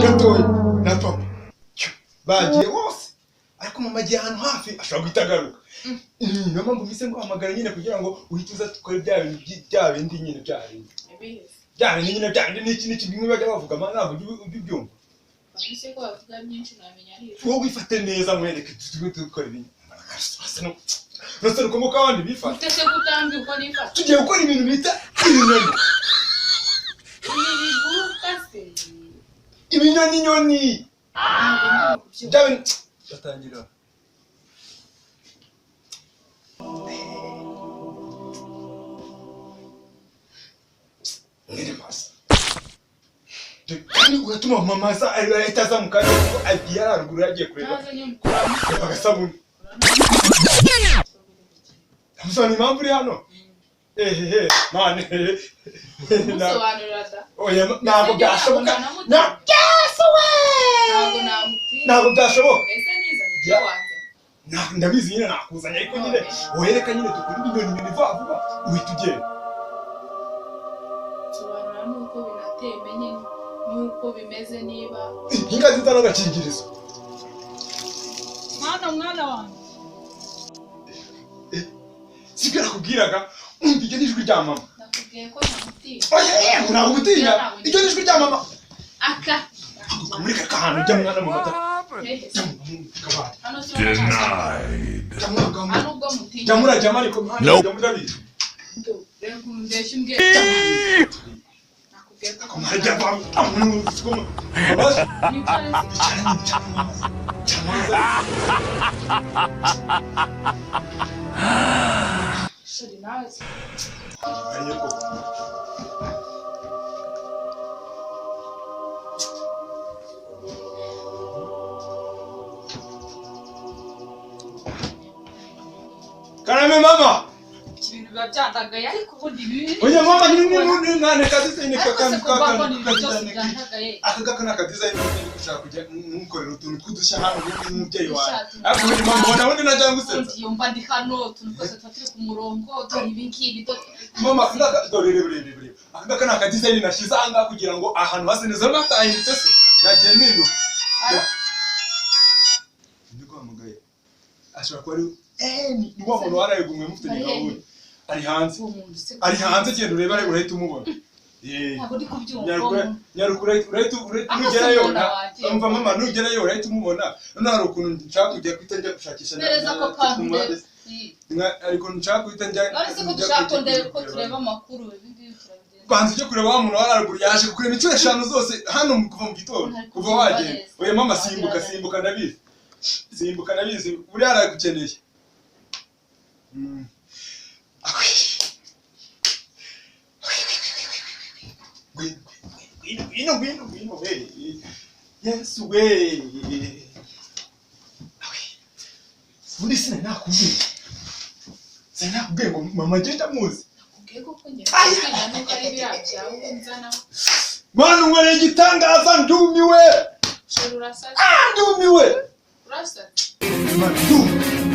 gatoya na papa bagiye bose ariko mama agiye ahantu hafi ashobora guhita agaruka. Niyo mpamvu mise nguhamagara nyine kugira ngo uhite uza tukore bya bindi nyine bya bindi nyine bya bindi n'iki bimwe bajya bavuga mana ntabwo ubyumva. Babise ko bavuga byinshi namenya ari wowe wifate neza mwereke dukora ibintu Nose ukomoka abandi bifata. Utese gutambi uko nifata. Tugiye gukora ibintu bita ibinyoni. Ibinyoni nyoni. Jawe batangira. Ngene masa. Kandi ugatuma mama sa ahita mukanya ko agiye araruguru yagiye kureba. Bagasabuni. Musoni mpamvu uri hano? Mane. Musobanurira. Oya ntabwo byashoboka. Ntabwo byashoboka. Ese niza njye wanze. Ndabizi nyine nakuzanya ariko nyine wereka nyine dukora ibinyoni vuba uhita ugenda. Sobanura nuko binatemenye nuko bimeze niba. Ingazi z'agakingirizo. Mwana wanjye. Sigara kubwiraga umvige n'ijwi rya mama. Nakubwiye ko namutinya. Oya ntabwo gutinya. Icyo n'ijwi rya mama. Aka. Muri kakahano jya mwana mu mata. Denied. Jamura jamari ko mwana jamura bi. Ndeshe mbwe. Nakubwiye ko Komajya ba amu sikoma. Bas. Shuri nazi. Ayeko. Karame mama. Ibintu biba byandagaye ariko ubundi bibi. Oya mama ni nane kazi ni kakana aka kana design gushaka kujya numukorera utuntu kudushya hano n'umubyeyi wawe. Ariko ni mama ubona wundi najya gusetsa. Yumva ndi hano tunukose twatiri ku murongo dore ibingibi Mama ndaka dore. Aka kana ka design nashize anga kugira ngo ahantu hase neza natahindutse se. Nagiye nindo. Ndiko amugaye. Ashobora kuba ni wa muntu waraye gumwe mufite gawe. Ari hanze genda ureba ari urahita umubona. Ntabwo ndi kubyumva. Nyarukura urahita nugerayo. Umva mama nugerayo urahita umubona. None hari ukuntu nshaka kujya kwita njya gushakisha Nereza ko kandi ariko nshaka kwita njya. Ariko ko dushaka ndebe ko tureba amakuru ibingibi turabigenza. Kwanza ujye kureba wa muntu wararuguru yaje kukureba inshuro 5 zose hano kuva mu gitondo. Kuva wagenda. Oya mama simbuka ndabizi. Simbuka ndabizi uri aragukeneye. Gwino we. Yes we. Fundi sina nakubwiye. Sina nakubwiye ngo mama agenda muzi. Nakubwiye ko njye kwenda nuko ari birabya unzana. Mwana ngwere gitangaza ndumiwe. Shirura sasa. Ndumiwe. Rasa. Mama ndumiwe.